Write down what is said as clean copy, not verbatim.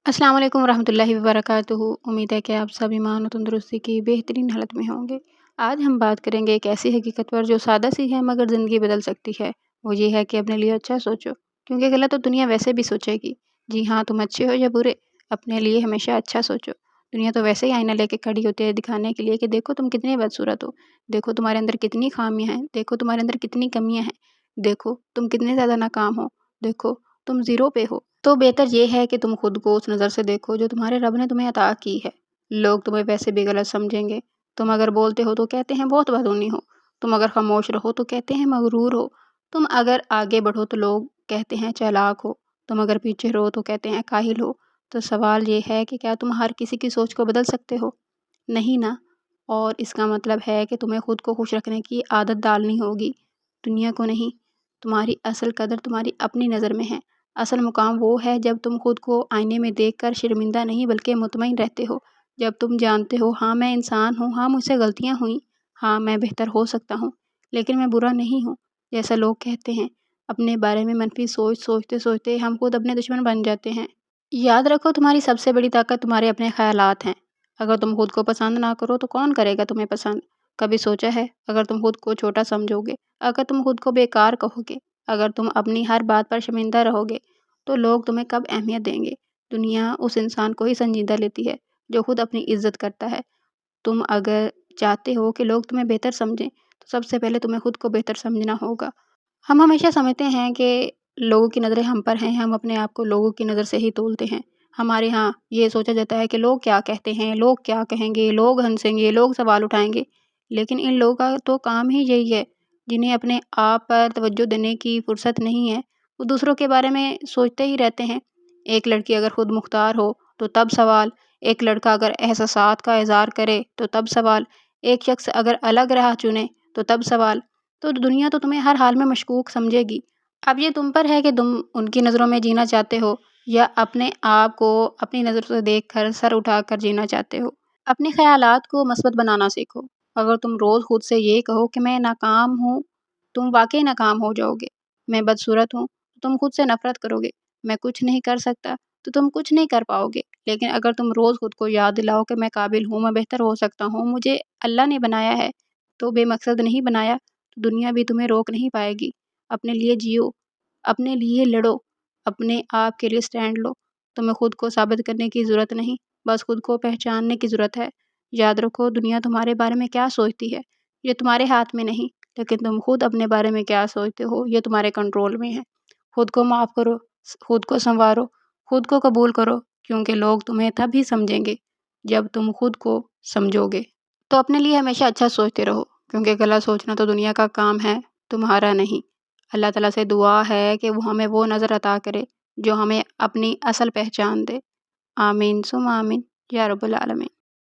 अस्सलाम वालेकुम वरहमतुल्लाहि वबरकातुहू। उम्मीद है कि आप सब ईमान और तंदुरुस्ती की बेहतरीन हालत में होंगे। आज हम बात करेंगे एक ऐसी हकीकत पर जो सादा सी है मगर ज़िंदगी बदल सकती है। वो ये है कि अपने लिए अच्छा सोचो, क्योंकि गलत तो दुनिया वैसे भी सोचेगी। जी हाँ, तुम अच्छे हो या बुरे, अपने लिए हमेशा अच्छा सोचो। दुनिया तो वैसे ही आईना लेके खड़ी होती है दिखाने के लिए कि देखो तुम कितने बदसूरत हो, देखो तुम्हारे अंदर कितनी खामियां हैं, देखो तुम्हारे अंदर कितनी कमियां हैं, देखो तुम कितने ज़्यादा नाकाम हो, देखो तुम ज़ीरो पे हो। तो बेहतर ये है कि तुम खुद को उस नज़र से देखो जो तुम्हारे रब ने तुम्हें अता की है। लोग तुम्हें वैसे भी गलत समझेंगे। तुम अगर बोलते हो तो कहते हैं बहुत बदूनी हो, तुम अगर खामोश रहो तो कहते हैं मगरूर हो, तुम अगर आगे बढ़ो तो लोग कहते हैं चालाक हो, तुम अगर पीछे रहो तो कहते हैं काहिल हो। तो सवाल ये है कि क्या तुम हर किसी की सोच को बदल सकते हो? नहीं ना। और इसका मतलब है कि तुम्हें खुद को खुश रखने की आदत डालनी होगी, दुनिया को नहीं। तुम्हारी असल कदर तुम्हारी अपनी नज़र में है। असल मुकाम वो है जब तुम खुद को आईने में देखकर शर्मिंदा नहीं बल्कि मुतमईन रहते हो। जब तुम जानते हो हाँ मैं इंसान हूँ, हाँ मुझसे गलतियाँ हुई, हाँ मैं बेहतर हो सकता हूँ, लेकिन मैं बुरा नहीं हूँ जैसा लोग कहते हैं। अपने बारे में मनफी सोच सोचते सोचते हम खुद अपने दुश्मन बन जाते हैं। याद रखो तुम्हारी सबसे बड़ी ताकत तुम्हारे अपने ख़यालात हैं। अगर तुम खुद को पसंद ना करो तो कौन करेगा तुम्हें पसंद? कभी सोचा है अगर तुम खुद को छोटा समझोगे, अगर तुम खुद को बेकार कहोगे, अगर तुम अपनी हर बात पर शर्मिंदा रहोगे, तो लोग तुम्हें कब अहमियत देंगे? दुनिया उस इंसान को ही संजीदा लेती है जो खुद अपनी इज़्ज़त करता है। तुम अगर चाहते हो कि लोग तुम्हें बेहतर समझें, तो सबसे पहले तुम्हें खुद को बेहतर समझना होगा। हम हमेशा समझते हैं कि लोगों की नज़रें हम पर हैं, हम अपने आप को लोगों की नज़र से ही तोलते हैं। हमारे यहाँ ये सोचा जाता है कि लोग क्या कहते हैं, लोग क्या कहेंगे, लोग हँसेंगे, लोग सवाल उठाएँगे। लेकिन इन लोगों का तो काम ही यही है, जिन्हें अपने आप पर तवज्जो देने की फ़ुर्सत नहीं है, वो दूसरों के बारे में सोचते ही रहते हैं। एक लड़की अगर खुद मुख्तार हो, तो तब सवाल, एक लड़का अगर एहसासात का इज़हार करे, तो तब सवाल, एक शख्स अगर अलग राह चुने, तो तब सवाल। तो दुनिया तो तुम्हें हर हाल में मशकूक समझेगी। अब ये तुम पर है कि तुम उनकी नज़रों में जीना चाहते हो या अपने आप को अपनी नज़र से देखकर सर उठाकर जीना चाहते हो। अपने ख़यालात को मस्बत बनाना सीखो। अगर तुम रोज़ खुद से ये कहो कि मैं नाकाम हूँ, तुम वाक़ई नाकाम हो जाओगे। मैं बदसूरत हूँ, तो तुम खुद से नफ़रत करोगे। मैं कुछ नहीं कर सकता, तो तुम कुछ नहीं कर पाओगे। लेकिन अगर तुम रोज़ खुद को याद दिलाओ कि मैं काबिल हूँ, मैं बेहतर हो सकता हूँ, मुझे अल्लाह ने बनाया है, तो बेमकसद नहीं बनाया, तो दुनिया भी तुम्हें रोक नहीं पाएगी। अपने लिए जियो, अपने लिए लड़ो, अपने आप के लिए स्टैंड लो। तुम्हें खुद को साबित करने की ज़रूरत नहीं, बस खुद को पहचानने की ज़रूरत है। याद रखो दुनिया तुम्हारे बारे में क्या सोचती है, ये तुम्हारे हाथ में नहीं, लेकिन तुम खुद अपने बारे में क्या सोचते हो, ये तुम्हारे कंट्रोल में है। खुद को माफ़ करो, खुद को सँवारो, खुद को कबूल करो, क्योंकि लोग तुम्हें तभी समझेंगे, जब तुम खुद को समझोगे। तो अपने लिए हमेशा अच्छा सोचते रहो, क्योंकि गलत सोचना तो दुनिया का काम है, तुम्हारा नहीं। अल्लाह ताला से दुआ है कि वो हमें वो नज़र अता करे जो हमें अपनी असल पहचान दे। आमीन सुम्मा आमीन या रब्बुल आलमीन।